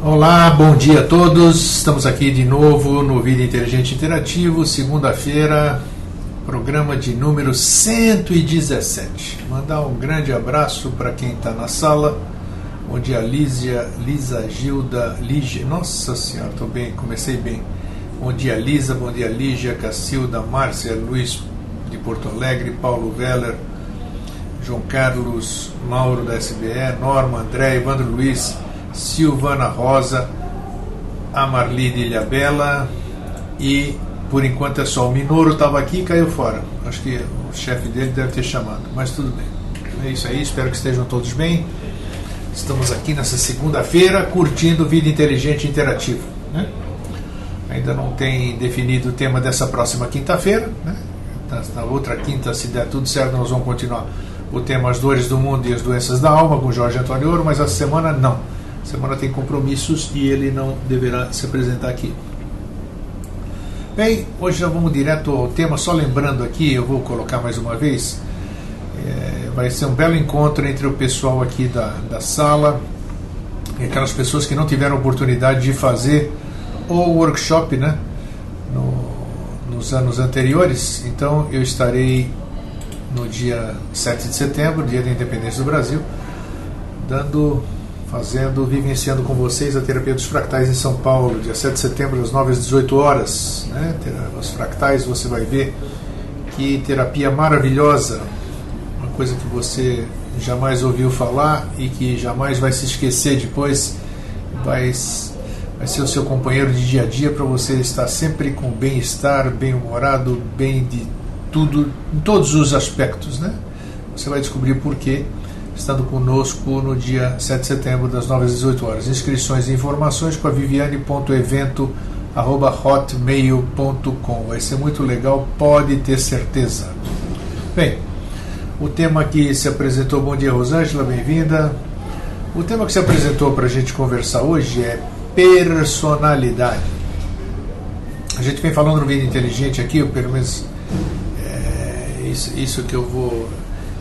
Olá, bom dia a todos. Estamos aqui de novo no Vida Inteligente Interativo, segunda-feira, programa de número 117. Mandar um grande abraço para quem está na sala. Bom dia, Lisa, Gilda, Lígia. Nossa Senhora, estou bem, comecei bem. Bom dia, Lisa, bom dia, Lígia, Cacilda, Márcia, Luiz de Porto Alegre, Paulo Veller, João Carlos, Mauro da SBE, Norma, André, Evandro Luiz, Silvana Rosa, a Marli de Ilhabela e, por enquanto, é só o Minoro estava aqui e caiu fora. Acho que o chefe dele deve ter chamado, mas tudo bem. É isso aí, espero que estejam todos bem. Estamos aqui nessa segunda-feira curtindo Vida Inteligente Interativo, né? Ainda não tem definido o tema dessa próxima quinta-feira, né? Na outra quinta, se der tudo certo, nós vamos continuar o tema As Dores do Mundo e as Doenças da Alma com Jorge Antônio Ouro, mas essa semana não. Semana tem compromissos e ele não deverá se apresentar aqui. Bem, hoje já vamos direto ao tema, só lembrando aqui, eu vou colocar mais uma vez, vai ser um belo encontro entre o pessoal aqui da sala e aquelas pessoas que não tiveram oportunidade de fazer o workshop, né, nos anos anteriores. Então eu estarei no dia 7 de setembro, dia da Independência do Brasil, vivenciando com vocês a terapia dos fractais em São Paulo, dia 7 de setembro, das 9 às 18 horas. Né? Os fractais, você vai ver que terapia maravilhosa, uma coisa que você jamais ouviu falar e que jamais vai se esquecer depois, vai ser o seu companheiro de dia a dia para você estar sempre com bem-estar, bem-humorado, bem de tudo, em todos os aspectos. Né? Você vai descobrir por quê, estando conosco no dia 7 de setembro, das 9 às 18 horas. Inscrições e informações com a viviane.evento@hotmail.com. Vai ser muito legal, pode ter certeza. Bem, o tema que se apresentou, bom dia Rosângela, bem-vinda. O tema que se apresentou para a gente conversar hoje é personalidade. A gente vem falando no Vida Inteligente aqui, ou pelo menos isso que eu vou,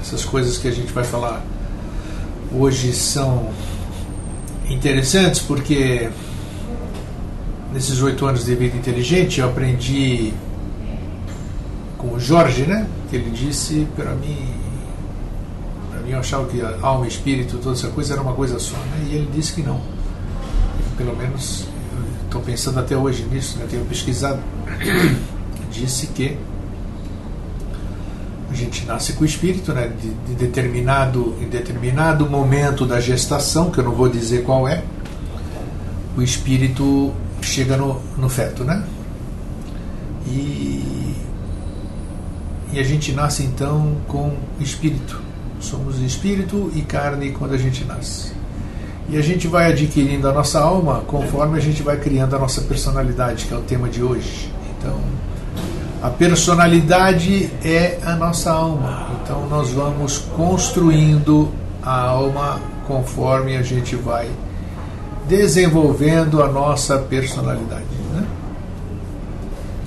essas coisas que a gente vai falar hoje são interessantes porque nesses 8 anos de Vida Inteligente eu aprendi com o Jorge, né, que ele disse para mim eu achava que a alma, espírito, toda essa coisa era uma coisa só, né, e ele disse que não. Pelo menos estou pensando até hoje nisso, né, tenho pesquisado. Disse que a gente nasce com o espírito, né, em determinado momento da gestação, que eu não vou dizer qual é, o espírito chega no feto, né? E a gente nasce então com espírito. Somos espírito e carne quando a gente nasce. E a gente vai adquirindo a nossa alma conforme a gente vai criando a nossa personalidade, que é o tema de hoje. Então, a personalidade é a nossa alma. Então nós vamos construindo a alma conforme a gente vai desenvolvendo a nossa personalidade, né?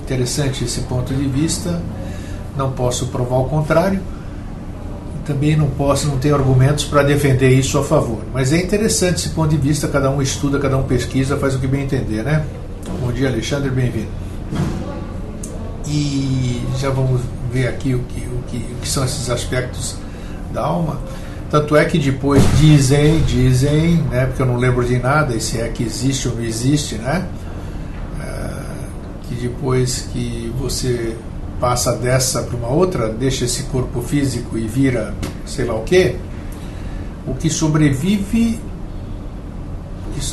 Interessante esse ponto de vista. Não posso provar o contrário. Também não tenho argumentos para defender isso a favor. Mas é interessante esse ponto de vista. Cada um estuda, cada um pesquisa, faz o que bem entender, né? Bom dia, Alexandre, bem-vindo. E já vamos ver aqui o que são esses aspectos da alma. Tanto é que depois dizem, né, porque eu não lembro de nada, e se é que existe ou não existe, né, que depois que você passa dessa para uma outra, deixa esse corpo físico e vira sei lá o que sobrevive,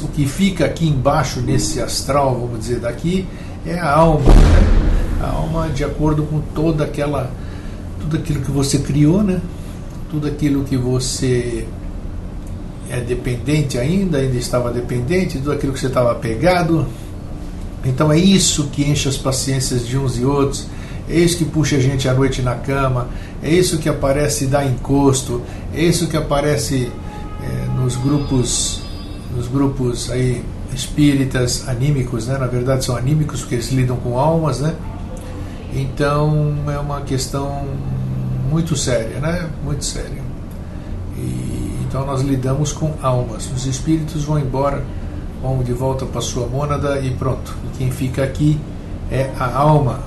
o que fica aqui embaixo nesse astral, vamos dizer, daqui, é a alma, né? A alma, de acordo com tudo aquilo que você criou, né? Tudo aquilo que você é dependente ainda estava dependente, tudo aquilo que você estava apegado. Então é isso que enche as paciências de uns e outros, é isso que puxa a gente à noite na cama, é isso que aparece e dá encosto, é isso que aparece nos grupos aí espíritas, anímicos, né? Na verdade são anímicos porque eles lidam com almas, né? Então é uma questão muito séria, né? Muito séria. Então nós lidamos com almas. Os espíritos vão embora vamos de volta para a sua mônada e pronto. E quem fica aqui é a alma,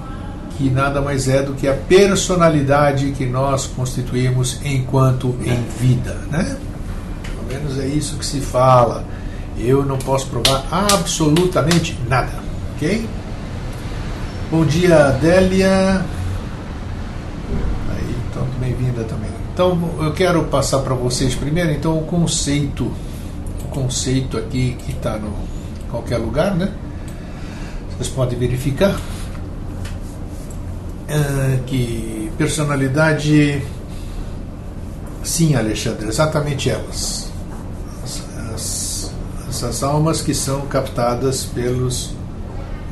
que nada mais é do que a personalidade que nós constituímos enquanto em vida, né? Pelo menos é isso que se fala. Eu não posso provar absolutamente nada, ok? Bom dia, Adélia. Aí, então, bem-vinda também. Então, eu quero passar para vocês primeiro, então, o conceito aqui que está em qualquer lugar, né? Vocês podem verificar que personalidade, sim, Alexandre, exatamente elas. Essas almas que são captadas pelos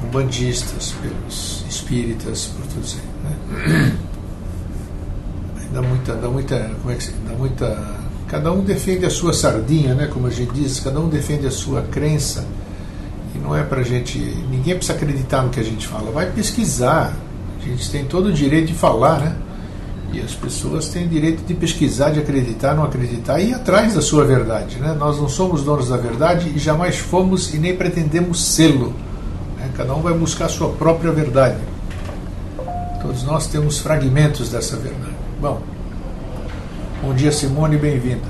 umbandistas, pelos espíritas, por tudo isso aí, né? Dá muita, como é que se dá muita. Cada um defende a sua sardinha, né? Como a gente diz, cada um defende a sua crença. E não é pra gente. Ninguém precisa acreditar no que a gente fala. Vai pesquisar. A gente tem todo o direito de falar, né? E as pessoas têm direito de pesquisar, de acreditar, não acreditar e ir atrás da sua verdade, né? Nós não somos donos da verdade e jamais fomos e nem pretendemos sê-lo, né? Cada um vai buscar a sua própria verdade. Todos nós temos fragmentos dessa verdade. Bom dia, Simone, bem-vinda.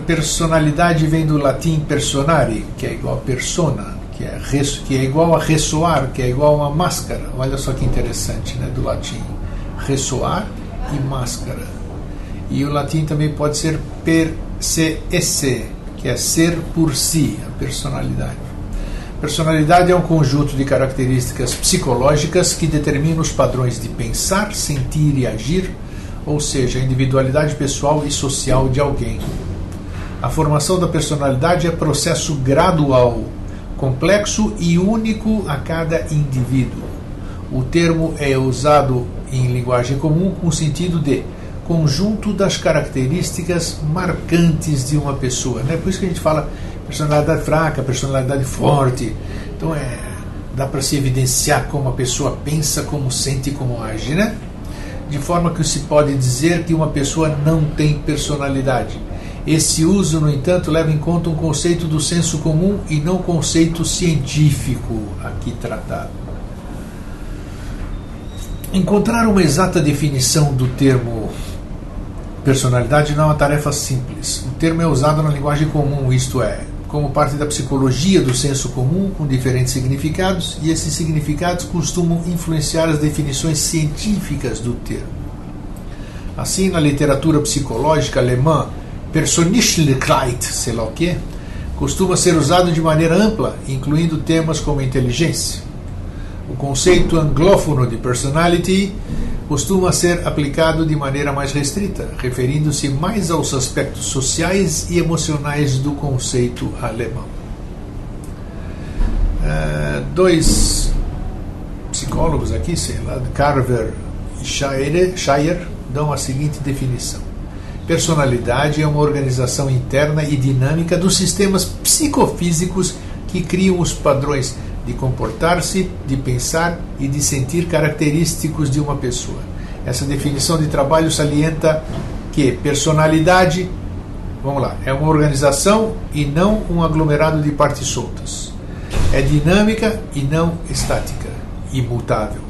Personalidade vem do latim personare, que é igual a persona, que é igual a ressoar, que é igual a máscara. Olha só que interessante, né, do latim. Ressoar e máscara. E o latim também pode ser per se esse, que é ser por si, a personalidade. Personalidade é um conjunto de características psicológicas que determinam os padrões de pensar, sentir e agir, ou seja, a individualidade pessoal e social de alguém. A formação da personalidade é processo gradual, complexo e único a cada indivíduo. O termo é usado em linguagem comum com o sentido de conjunto das características marcantes de uma pessoa, né? Por isso que a gente fala personalidade fraca, personalidade forte. Então dá para se evidenciar como a pessoa pensa, como sente e como age, né? De forma que se pode dizer que uma pessoa não tem personalidade. Esse uso, no entanto, leva em conta um conceito do senso comum e não conceito científico aqui tratado. Encontrar uma exata definição do termo personalidade não é uma tarefa simples. O termo é usado na linguagem comum, isto é, como parte da psicologia do senso comum, com diferentes significados, e esses significados costumam influenciar as definições científicas do termo. Assim, na literatura psicológica alemã, Persönlichkeit, sei lá o que, costuma ser usado de maneira ampla, incluindo temas como inteligência. O conceito anglófono de personality costuma ser aplicado de maneira mais restrita, referindo-se mais aos aspectos sociais e emocionais do conceito alemão. Dois psicólogos aqui, sei lá, Carver e Shire, dão a seguinte definição. Personalidade é uma organização interna e dinâmica dos sistemas psicofísicos que criam os padrões de comportar-se, de pensar e de sentir característicos de uma pessoa. Essa definição de trabalho salienta que personalidade, vamos lá, é uma organização e não um aglomerado de partes soltas. É dinâmica e não estática, imutável.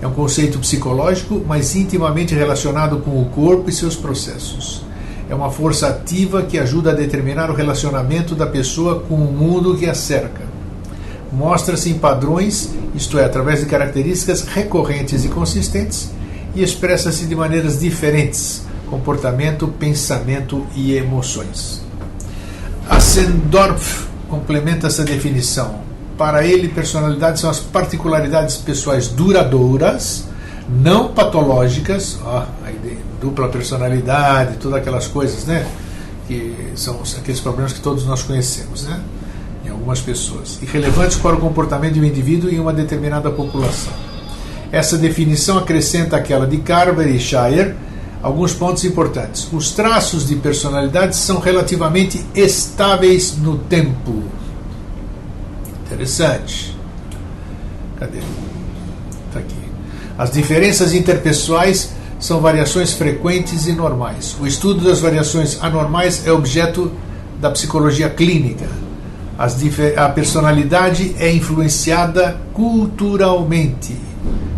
É um conceito psicológico, mas intimamente relacionado com o corpo e seus processos. É uma força ativa que ajuda a determinar o relacionamento da pessoa com o mundo que a cerca. Mostra-se em padrões, isto é, através de características recorrentes e consistentes, e expressa-se de maneiras diferentes, comportamento, pensamento e emoções. Asendorf complementa essa definição. Para ele, personalidade são as particularidades pessoais duradouras, não patológicas, dupla personalidade, todas aquelas coisas, né? Que são aqueles problemas que todos nós conhecemos, né? Em algumas pessoas, e relevantes para o comportamento de um indivíduo em uma determinada população. Essa definição acrescenta àquela de Carver e Shire alguns pontos importantes. Os traços de personalidade são relativamente estáveis no tempo. Interessante. Cadê? Está aqui. As diferenças interpessoais são variações frequentes e normais. O estudo das variações anormais é objeto da psicologia clínica. A personalidade é influenciada culturalmente.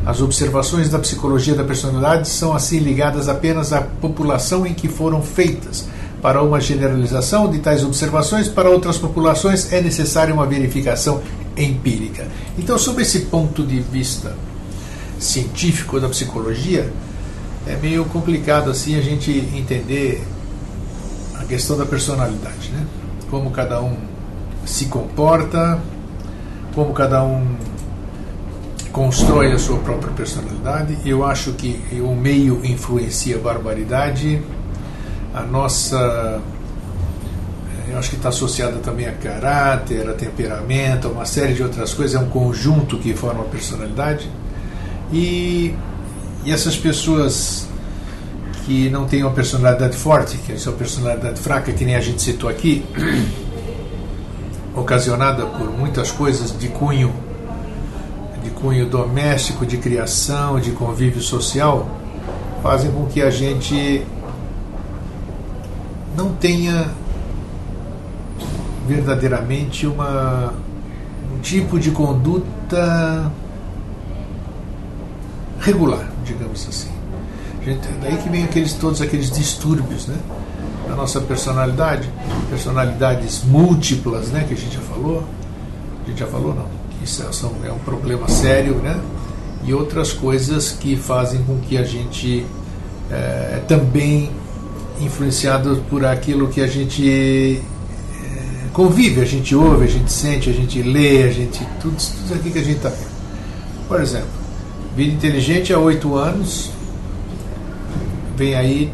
As observações da psicologia da personalidade são assim ligadas apenas à população em que foram feitas. Para uma generalização de tais observações, para outras populações é necessária uma verificação empírica. Então, sob esse ponto de vista científico da psicologia, é meio complicado assim a gente entender a questão da personalidade, né? Como cada um se comporta, como cada um constrói a sua própria personalidade. Eu acho que o meio influencia a barbaridade. A nossa... eu acho que está associada também a caráter, a temperamento, a uma série de outras coisas. É um conjunto que forma a personalidade. E essas pessoas que não têm uma personalidade forte, que é uma personalidade fraca, que nem a gente citou aqui, ocasionada por muitas coisas de cunho doméstico, de criação, de convívio social, fazem com que a gente não tenha verdadeiramente um tipo de conduta regular, digamos assim. Daí que vem todos aqueles distúrbios, né, da nossa personalidade, personalidades múltiplas, né, que a gente já falou não, que isso é um problema sério, né, e outras coisas que fazem com que a gente também influenciado por aquilo que a gente convive, a gente ouve, a gente sente, a gente lê, tudo aqui que a gente está vendo. Por exemplo, Vida Inteligente há 8 anos, vem aí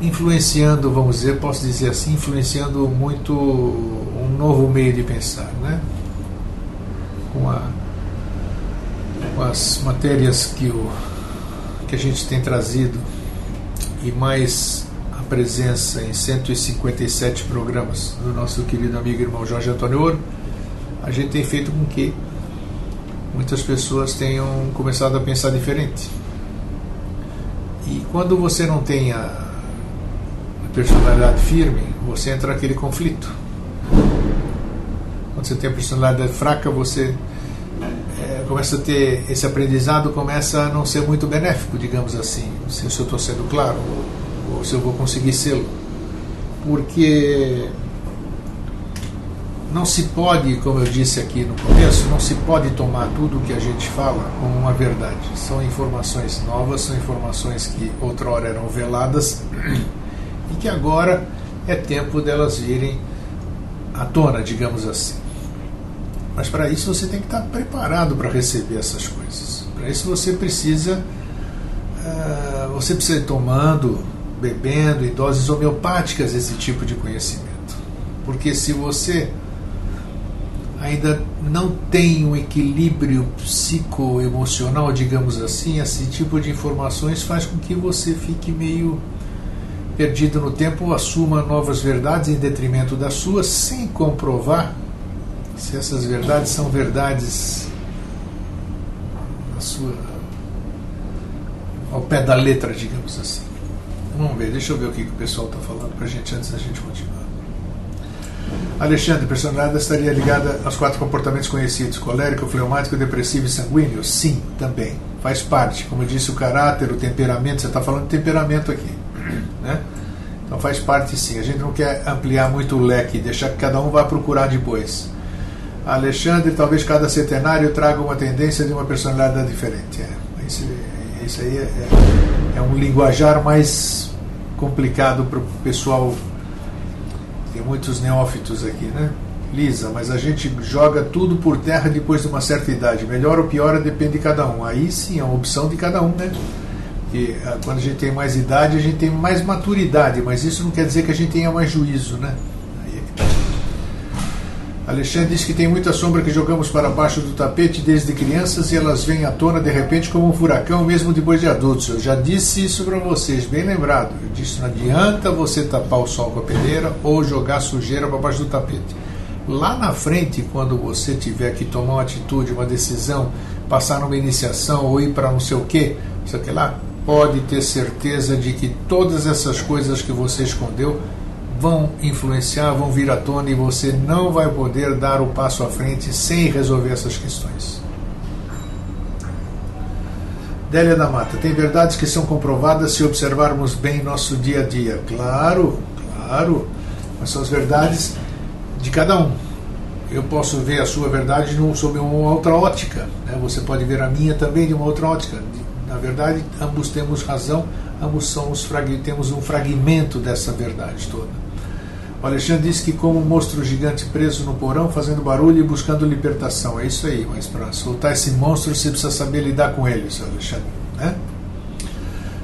influenciando, vamos dizer, posso dizer assim, influenciando muito um novo meio de pensar, né? Com as matérias que a gente tem trazido, e mais a presença em 157 programas do nosso querido amigo e irmão Jorge Antônio Ouro, a gente tem feito com que muitas pessoas tenham começado a pensar diferente. E quando você não tem a personalidade firme, você entra naquele conflito. Quando você tem a personalidade fraca, você começa a ter esse aprendizado, começa a não ser muito benéfico, digamos assim. Não sei se eu estou sendo claro ou se eu vou conseguir sê-lo, porque não se pode, como eu disse aqui no começo, não se pode tomar tudo o que a gente fala como uma verdade. São informações novas, são informações que outrora eram veladas e que agora é tempo delas virem à tona, digamos assim. Mas para isso você tem que estar preparado para receber essas coisas. Para isso você precisa ir tomando, bebendo em doses homeopáticas esse tipo de conhecimento. Porque se você ainda não tem um equilíbrio psicoemocional, digamos assim, esse tipo de informações faz com que você fique meio perdido no tempo ou assuma novas verdades em detrimento das suas, sem comprovar se essas verdades são verdades ao pé da letra, digamos assim. Vamos ver, deixa eu ver o que o pessoal está falando para a gente antes da gente continuar. Alexandre, personalidade estaria ligada aos 4 comportamentos conhecidos: colérico, fleumático, depressivo e sanguíneo? Sim, também. Faz parte. Como eu disse, o caráter, o temperamento, você está falando de temperamento aqui, né? Então faz parte sim. A gente não quer ampliar muito o leque, deixar que cada um vá procurar depois. Alexandre, talvez cada centenário traga uma tendência de uma personalidade diferente. Isso aí é um linguajar mais complicado para o pessoal. Tem muitos neófitos aqui, né? Lisa, mas a gente joga tudo por terra depois de uma certa idade. Melhor ou pior depende de cada um. Aí sim, é uma opção de cada um, né? Porque quando a gente tem mais idade, a gente tem mais maturidade, mas isso não quer dizer que a gente tenha mais juízo, né? Aí é que tá. Alexandre diz que tem muita sombra que jogamos para baixo do tapete desde crianças e elas vêm à tona de repente como um furacão, mesmo depois de adultos. Eu já disse isso para vocês, bem lembrado. Eu disse, não adianta você tapar o sol com a peneira ou jogar sujeira para baixo do tapete. Lá na frente, quando você tiver que tomar uma atitude, uma decisão, passar numa iniciação ou ir para não sei o que lá, pode ter certeza de que todas essas coisas que você escondeu vão influenciar, vão vir à tona e você não vai poder dar o passo à frente sem resolver essas questões. Délia da Mata, tem verdades que são comprovadas se observarmos bem nosso dia a dia. Claro, mas são as verdades de cada um. Eu posso ver a sua verdade sob uma outra ótica, né? Você pode ver a minha também de uma outra ótica. Na verdade, ambos temos razão, ambos temos um fragmento dessa verdade toda. O Alexandre disse que como um monstro gigante preso no porão, fazendo barulho e buscando libertação. É isso aí, mas para soltar esse monstro você precisa saber lidar com ele, seu Alexandre, né?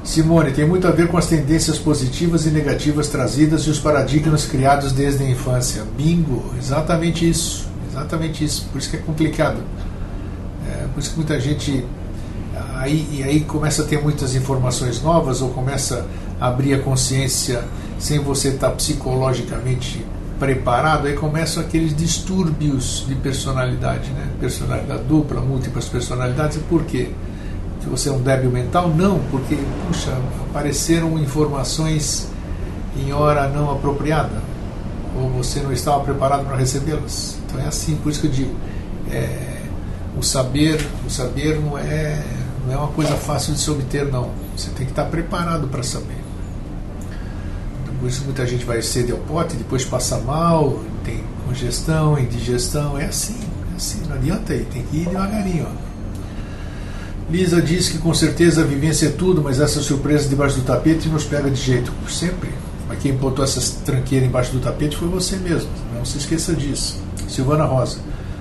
Simone, tem muito a ver com as tendências positivas e negativas trazidas e os paradigmas criados desde a infância. Bingo, exatamente isso, por isso que é complicado. Por isso que muita gente aí começa a ter muitas informações novas ou começa a abrir a consciência sem você estar psicologicamente preparado, aí começam aqueles distúrbios de personalidade, né? Personalidade dupla, múltiplas personalidades. E por quê? Que você é um débil mental? Não, porque, apareceram informações em hora não apropriada, ou você não estava preparado para recebê-las. Então é assim, por isso que eu digo, o saber não é uma coisa fácil de se obter, não. Você tem que estar preparado para saber. Por isso muita gente vai cedo ao pote, depois passa mal, tem congestão, indigestão, é assim, não adianta aí, tem que ir devagarinho, ó. Lisa diz que com certeza a vivência é tudo, mas essa surpresa debaixo do tapete nos pega de jeito. Sempre. Mas quem botou essas tranqueiras embaixo do tapete foi você mesmo. Não se esqueça disso. Silvana Rosa.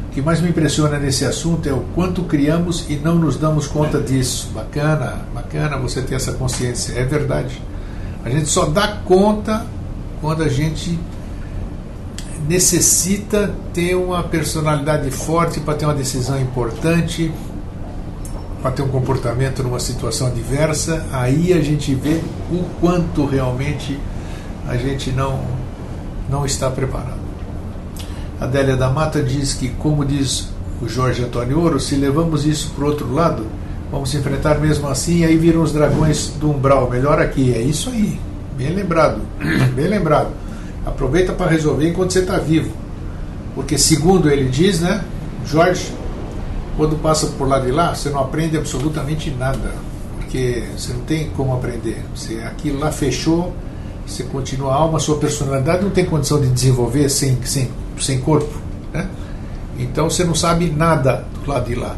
O que mais me impressiona nesse assunto é o quanto criamos e não nos damos conta disso. Bacana você ter essa consciência. É verdade. A gente só dá conta quando a gente necessita ter uma personalidade forte para ter uma decisão importante, para ter um comportamento numa situação adversa. Aí a gente vê o quanto realmente a gente não está preparado. A Délia da Mata diz que, como diz o Jorge Antônio Ouro, se levamos isso para o outro lado, vamos enfrentar mesmo assim, e aí viram os dragões do umbral. Melhor aqui, é isso aí. Bem lembrado, bem lembrado. Aproveita para resolver enquanto você está vivo. Porque segundo ele diz, né, Jorge, quando passa por lá de lá, você não aprende absolutamente nada, porque você não tem como aprender. Aquilo lá fechou, você continua a alma, a sua personalidade não tem condição de desenvolver sem corpo, né? Então você não sabe nada do lado de lá.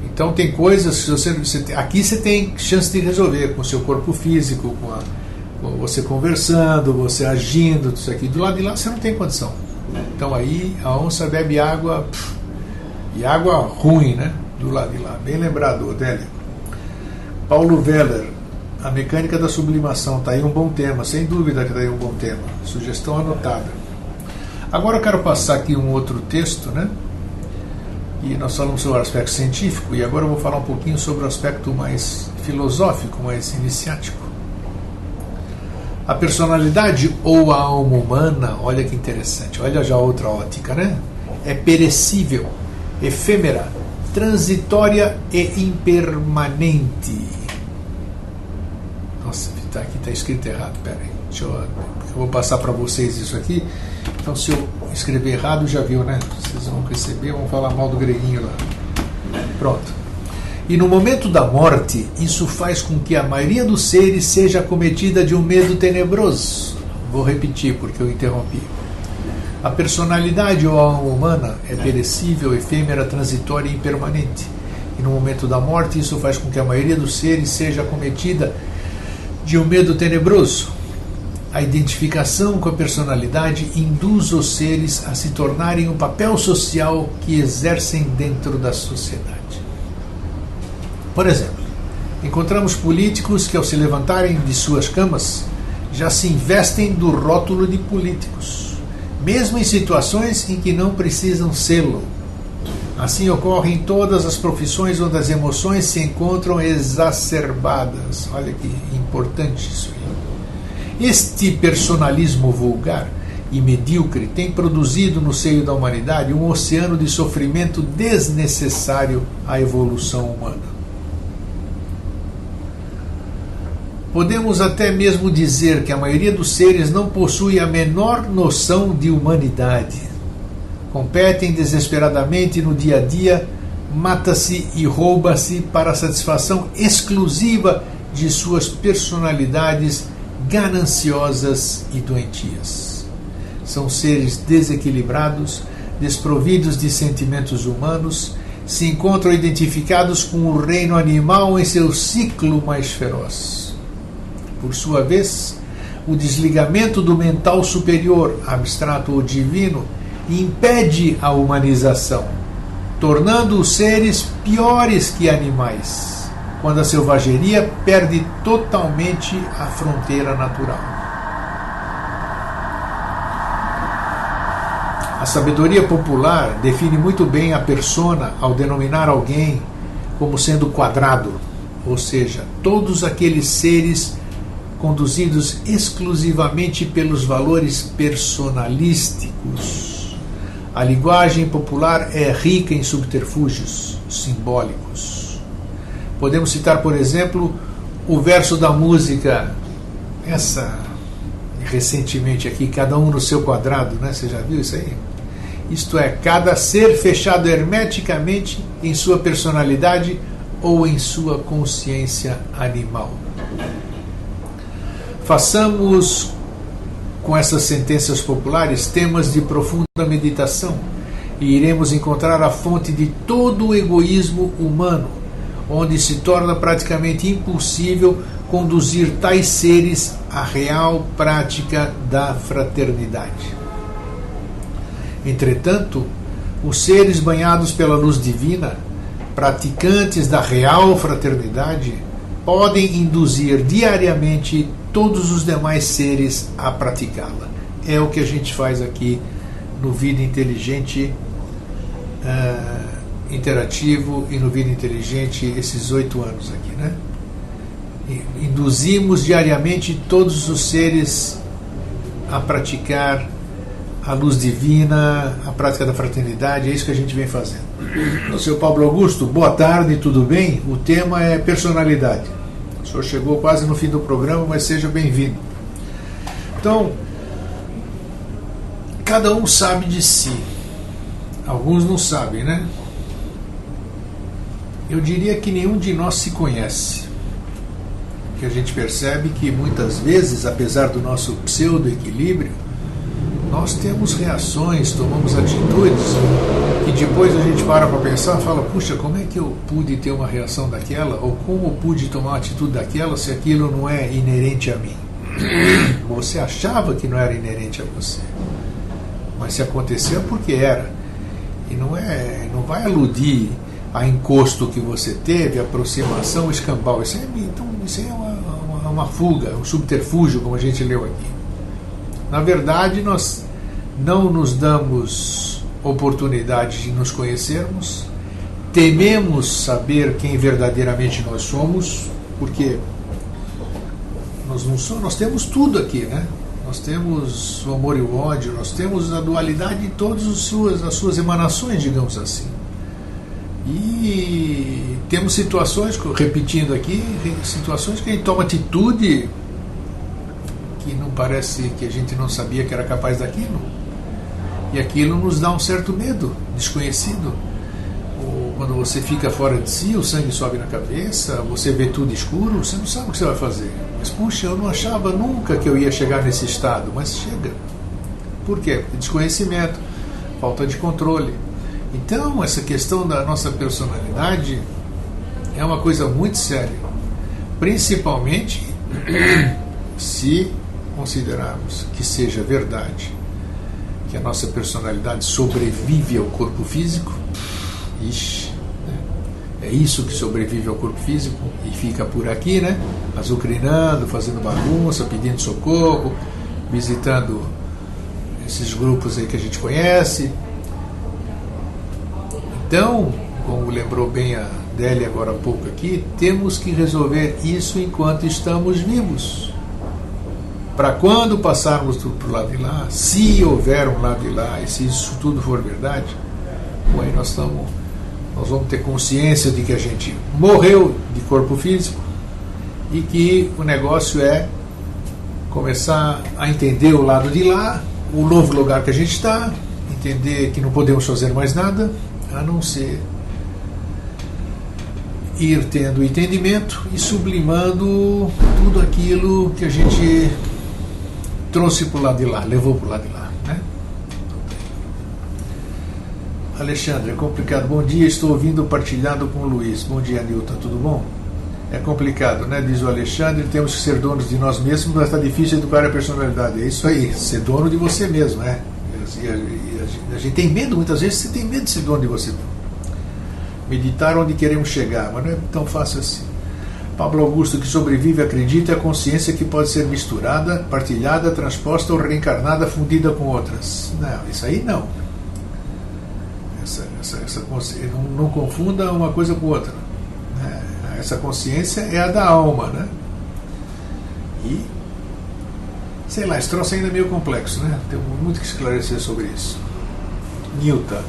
Então tem coisas que aqui você tem chance de resolver com o seu corpo físico, com você conversando, você agindo, tudo isso aqui. Do lado de lá você não tem condição. Então aí a onça bebe água. E água ruim, né? Do lado de lá. Bem lembrado, Odélia. Paulo Veller, a mecânica da sublimação. Está aí um bom tema, sem dúvida que está aí um bom tema. Sugestão anotada. Agora eu quero passar aqui um outro texto, né? E nós falamos sobre o aspecto científico, e agora eu vou falar um pouquinho sobre o aspecto mais filosófico, mais iniciático. A personalidade ou a alma humana, olha que interessante, olha já outra ótica, né? É perecível, efêmera, transitória e impermanente. Nossa, aqui está escrito errado, peraí. Eu vou passar para vocês isso aqui. Então, se eu escrever errado, já viu, né? Vocês vão receber, vão falar mal do greguinho lá. Pronto. E no momento da morte, isso faz com que a maioria dos seres seja acometida de um medo tenebroso. Vou repetir, porque eu interrompi. A personalidade ou a alma humana é perecível, efêmera, transitória e impermanente. E no momento da morte, isso faz com que a maioria dos seres seja acometida de um medo tenebroso. A identificação com a personalidade induz os seres a se tornarem um papel social que exercem dentro da sociedade. Por exemplo, encontramos políticos que, ao se levantarem de suas camas, já se investem do rótulo de políticos, mesmo em situações em que não precisam sê-lo. Assim ocorre em todas as profissões onde as emoções se encontram exacerbadas. Olha que importante isso aí. Este personalismo vulgar e medíocre tem produzido no seio da humanidade um oceano de sofrimento desnecessário à evolução humana. Podemos até mesmo dizer que a maioria dos seres não possui a menor noção de humanidade. Competem desesperadamente no dia a dia, mata-se e rouba-se para a satisfação exclusiva de suas personalidades gananciosas e doentias. São seres desequilibrados, desprovidos de sentimentos humanos, se encontram identificados com o reino animal em seu ciclo mais feroz. Por sua vez, o desligamento do mental superior, abstrato ou divino, impede a humanização, tornando os seres piores que animais, quando a selvageria perde totalmente a fronteira natural. A sabedoria popular define muito bem a persona ao denominar alguém como sendo quadrado, ou seja, todos aqueles seres conduzidos exclusivamente pelos valores personalísticos. A linguagem popular é rica em subterfúgios simbólicos. Podemos citar, por exemplo, o verso da música, essa recentemente aqui, cada um no seu quadrado, né? Você já viu isso aí? Isto é, cada ser fechado hermeticamente em sua personalidade ou em sua consciência animal. Façamos com essas sentenças populares temas de profunda meditação e iremos encontrar a fonte de todo o egoísmo humano, onde se torna praticamente impossível conduzir tais seres à real prática da fraternidade. Entretanto, os seres banhados pela luz divina, praticantes da real fraternidade, podem induzir diariamente todos os demais seres a praticá-la. É o que a gente faz aqui no Vida Inteligente Interativo e no Vida Inteligente esses 8 anos aqui, né? Induzimos diariamente todos os seres a praticar a luz divina, a prática da fraternidade. É isso que a gente vem fazendo. O senhor Pablo Augusto, boa tarde, tudo bem? O tema é personalidade. O senhor chegou quase no fim do programa, mas seja bem-vindo. Então, cada um sabe de si. Alguns não sabem, né? Eu diria que nenhum de nós se conhece. Que a gente percebe que muitas vezes, apesar do nosso pseudo-equilíbrio, nós temos reações, tomamos atitudes que depois a gente para pensar e fala, puxa, como é que eu pude ter uma reação daquela? Ou como eu pude tomar uma atitude daquela se aquilo não é inerente a mim? Você achava que não era inerente a você. Mas se aconteceu é porque era. E não vai aludir a encosto que você teve, aproximação, escambau. Isso é uma fuga, um subterfúgio, como a gente leu aqui. Na verdade, nós não nos damos oportunidade de nos conhecermos, tememos saber quem verdadeiramente nós somos, porque nós temos tudo aqui, né? Nós temos o amor e o ódio, nós temos a dualidade em todas as suas emanações, digamos assim. E temos situações, repetindo aqui, situações que a gente toma atitude que não parece que a gente não sabia que era capaz daquilo. E aquilo nos dá um certo medo, desconhecido. Ou quando você fica fora de si, o sangue sobe na cabeça, você vê tudo escuro, você não sabe o que você vai fazer. Mas, puxa, eu não achava nunca que eu ia chegar nesse estado, mas chega. Por quê? Desconhecimento, falta de controle. Então, essa questão da nossa personalidade é uma coisa muito séria. Principalmente se considerarmos que seja verdade que a nossa personalidade sobrevive ao corpo físico. Ixi, né? É isso que sobrevive ao corpo físico e fica por aqui, né? Azucrinando, fazendo bagunça, pedindo socorro, visitando esses grupos aí que a gente conhece. Então, como lembrou bem a Délia agora há pouco aqui, temos que resolver isso enquanto estamos vivos. Para quando passarmos para o lado de lá, se houver um lado de lá, e se isso tudo for verdade, aí nós vamos ter consciência de que a gente morreu de corpo físico e que o negócio é começar a entender o lado de lá, o novo lugar que a gente está, entender que não podemos fazer mais nada a não ser ir tendo entendimento e sublimando tudo aquilo que a gente trouxe para o lado de lá, levou para o lado de lá, né? Alexandre, é complicado. Bom dia, estou ouvindo partilhado com o Luiz. Bom dia, Nilton, tudo bom? É complicado, né? Diz o Alexandre, temos que ser donos de nós mesmos, mas está difícil educar a personalidade. É isso aí, ser dono de você mesmo, né? A gente tem medo, muitas vezes você tem medo de ser dono de você mesmo. Meditar onde queremos chegar, mas não é tão fácil assim. Pablo Augusto, que sobrevive, acredita, é a consciência que pode ser misturada, partilhada, transposta ou reencarnada, fundida com outras. Não, isso aí não. Essa consciência, não confunda uma coisa com outra. Essa consciência é a da alma, né? E, sei lá, esse troço ainda é meio complexo, né? Temos muito que esclarecer sobre isso. Newton.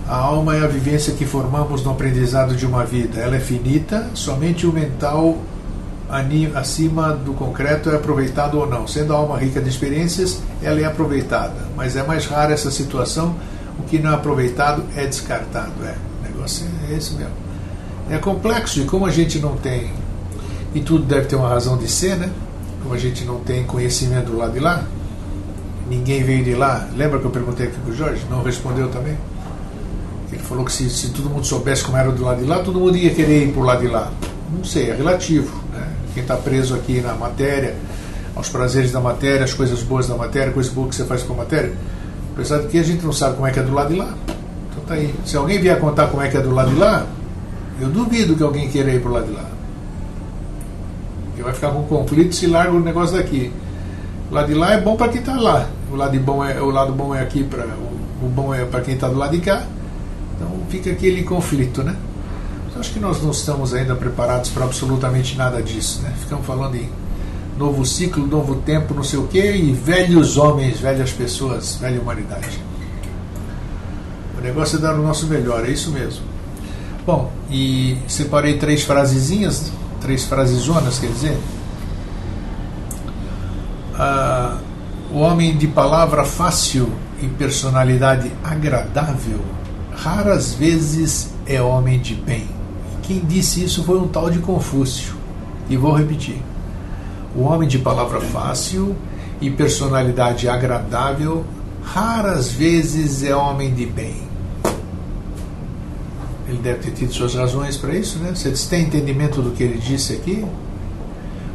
A alma é a vivência que formamos no aprendizado de uma vida. Ela é finita, somente o mental acima do concreto é aproveitado ou não. Sendo a alma rica de experiências, ela é aproveitada. Mas é mais rara essa situação, o que não é aproveitado é descartado. O negócio é esse mesmo. É complexo e como a gente não tem, e tudo deve ter uma razão de ser, né? Como a gente não tem conhecimento do lado de lá, ninguém veio de lá. Lembra que eu perguntei aqui para o Jorge? Não respondeu também? Ele falou que se todo mundo soubesse como era do lado de lá, todo mundo ia querer ir para o lado de lá. Não sei, é relativo, né? Quem está preso aqui na matéria, aos prazeres da matéria, as coisas boas da matéria, coisas boas que você faz com a matéria, apesar de que a gente não sabe como é que é do lado de lá. Então tá aí. Se alguém vier contar como é que é do lado de lá, eu duvido que alguém queira ir para o lado de lá. Porque vai ficar com conflito se larga o negócio daqui. O lado de lá é bom para quem está lá. O lado bom é aqui, o bom é para quem está do lado de cá. Então fica aquele conflito, né? Então, acho que nós não estamos ainda preparados para absolutamente nada disso, né? Ficamos falando em novo ciclo, novo tempo, não sei o quê, e velhos homens, velhas pessoas, velha humanidade. O negócio é dar o nosso melhor, é isso mesmo. Bom, e separei 3 frasezinhas, 3 frasezonas, quer dizer. O homem de palavra fácil e personalidade agradável raras vezes é homem de bem. Quem disse isso foi um tal de Confúcio. E vou repetir. O homem de palavra fácil e personalidade agradável raras vezes é homem de bem. Ele deve ter tido suas razões para isso, né? Vocês têm entendimento do que ele disse aqui?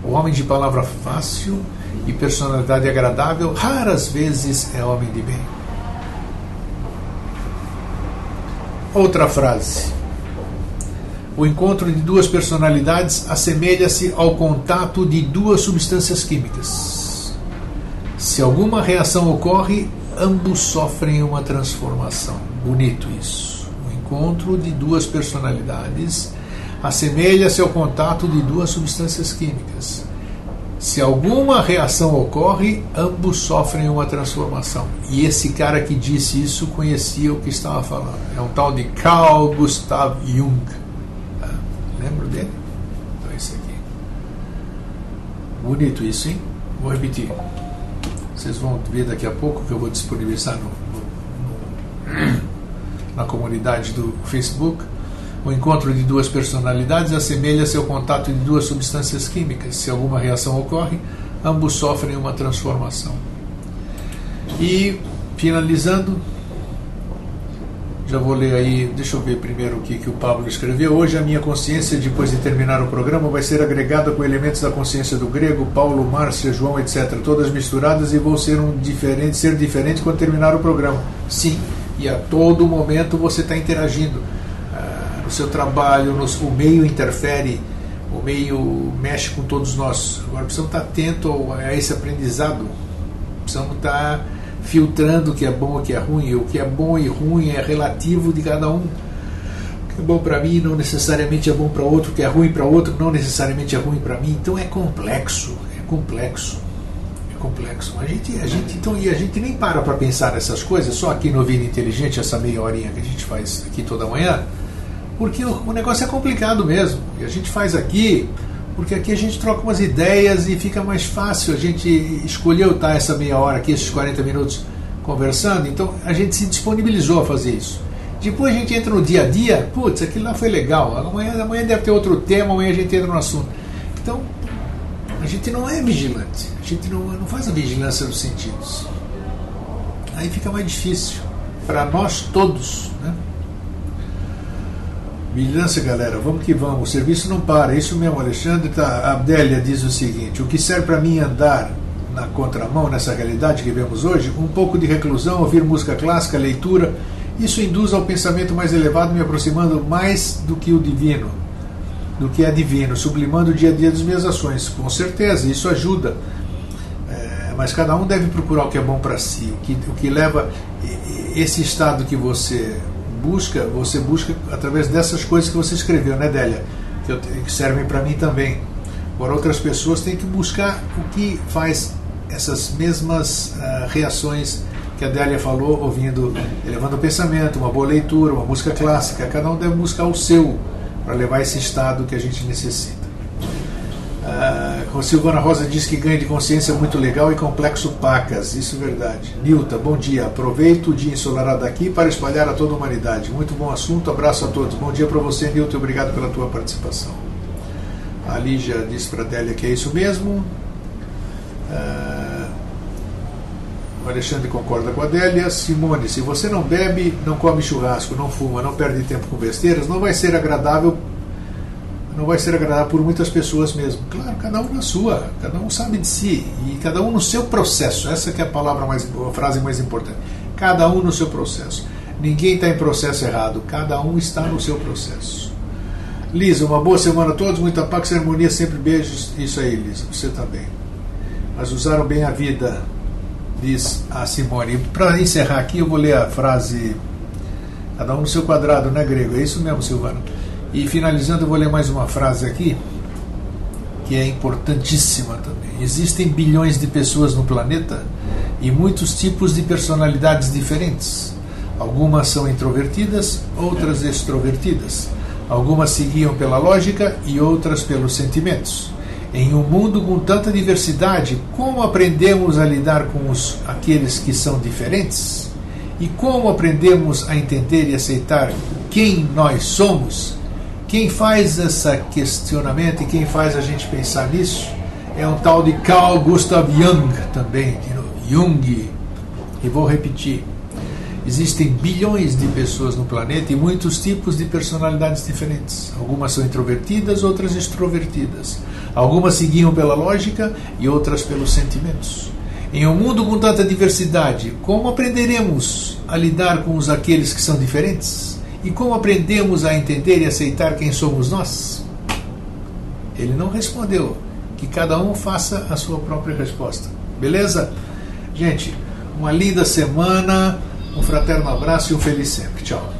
O homem de palavra fácil e personalidade agradável raras vezes é homem de bem. Outra frase. O encontro de 2 personalidades assemelha-se ao contato de 2 substâncias químicas. Se alguma reação ocorre, ambos sofrem uma transformação. Bonito isso. O encontro de 2 personalidades assemelha-se ao contato de 2 substâncias químicas. Se alguma reação ocorre, ambos sofrem uma transformação. E esse cara que disse isso conhecia o que estava falando. É um tal de Carl Gustav Jung. Lembra dele? Então é isso aqui. Bonito isso, hein? Vou repetir. Vocês vão ver daqui a pouco que eu vou disponibilizar na comunidade do Facebook. O encontro de 2 personalidades assemelha-se ao contato de 2 substâncias químicas. Se alguma reação ocorre, ambos sofrem uma transformação. E, finalizando, já vou ler aí, deixa eu ver primeiro o que o Pablo escreveu. Hoje a minha consciência, depois de terminar o programa, vai ser agregada com elementos da consciência do grego, Paulo, Márcia, João, etc. Todas misturadas e vou ser diferente quando terminar o programa. Sim, e a todo momento você está interagindo. O seu trabalho, o meio interfere, o meio mexe com todos nós. Agora precisamos estar atentos a esse aprendizado, precisamos estar filtrando o que é bom e o que é ruim. O que é bom e ruim é relativo de cada um. O que é bom para mim não necessariamente é bom para outro, o que é ruim para outro não necessariamente é ruim para mim. Então é complexo. A gente nem para pensar nessas coisas, só aqui no Vida Inteligente, essa meia horinha que a gente faz aqui toda manhã, porque o negócio é complicado mesmo. E a gente faz aqui porque aqui a gente troca umas ideias e fica mais fácil. A gente escolheu estar essa meia hora aqui, esses 40 minutos conversando, então a gente se disponibilizou a fazer isso. Depois a gente entra no dia a dia, putz, aquilo lá foi legal, amanhã deve ter outro tema, amanhã a gente entra no assunto. Então, a gente não é vigilante, a gente não faz a vigilância dos sentidos. Aí fica mais difícil para nós todos, né? Vigilância, galera, vamos que vamos, o serviço não para, isso mesmo, Alexandre. A Abdélia diz o seguinte: o que serve para mim andar na contramão nessa realidade que vemos hoje? Um pouco de reclusão, ouvir música clássica, leitura, isso induz ao pensamento mais elevado, me aproximando mais do que o divino, do que é divino, sublimando o dia a dia das minhas ações. Com certeza, isso ajuda, mas cada um deve procurar o que é bom para si, o que leva esse estado que você busca através dessas coisas que você escreveu, né, Délia? Que servem para mim também. Agora, outras pessoas têm que buscar o que faz essas mesmas reações que a Délia falou, ouvindo, elevando o pensamento, uma boa leitura, uma música clássica. Cada um deve buscar o seu para levar esse estado que a gente necessita. A Silvana Rosa diz que ganho de consciência é muito legal e complexo pacas, isso é verdade. Nilta, bom dia, aproveito o dia ensolarado aqui para espalhar a toda a humanidade. Muito bom assunto, abraço a todos. Bom dia para você, Nilta, obrigado pela tua participação. A Lígia diz para a Délia que é isso mesmo. O Alexandre concorda com a Délia. Simone, se você não bebe, não come churrasco, não fuma, não perde tempo com besteiras, não vai ser agradável por muitas pessoas mesmo. Claro, cada um na sua, cada um sabe de si e cada um no seu processo. Essa que é a frase mais importante. Cada um no seu processo. Ninguém está em processo errado, cada um está no seu processo. Lisa, uma boa semana a todos, muita paz e harmonia, sempre beijos. Isso aí, Lisa, você também. Mas usaram bem a vida, diz a Simone. Para encerrar aqui, eu vou ler a frase, cada um no seu quadrado, né, grego? É isso mesmo, Silvana. E finalizando, eu vou ler mais uma frase aqui, que é importantíssima também. Existem bilhões de pessoas no planeta e muitos tipos de personalidades diferentes. Algumas são introvertidas, outras extrovertidas. Algumas se guiam pela lógica e outras pelos sentimentos. Em um mundo com tanta diversidade, como aprendemos a lidar com aqueles que são diferentes? E como aprendemos a entender e aceitar quem nós somos? Quem faz esse questionamento e quem faz a gente pensar nisso é um tal de Carl Gustav Jung também, Jung. E vou repetir. Existem bilhões de pessoas no planeta e muitos tipos de personalidades diferentes. Algumas são introvertidas, outras extrovertidas. Algumas se guiam pela lógica e outras pelos sentimentos. Em um mundo com tanta diversidade, como aprenderemos a lidar com aqueles que são diferentes? E como aprendemos a entender e aceitar quem somos nós? Ele não respondeu. Que cada um faça a sua própria resposta. Beleza? Gente, uma linda semana, um fraterno abraço e um feliz sempre. Tchau.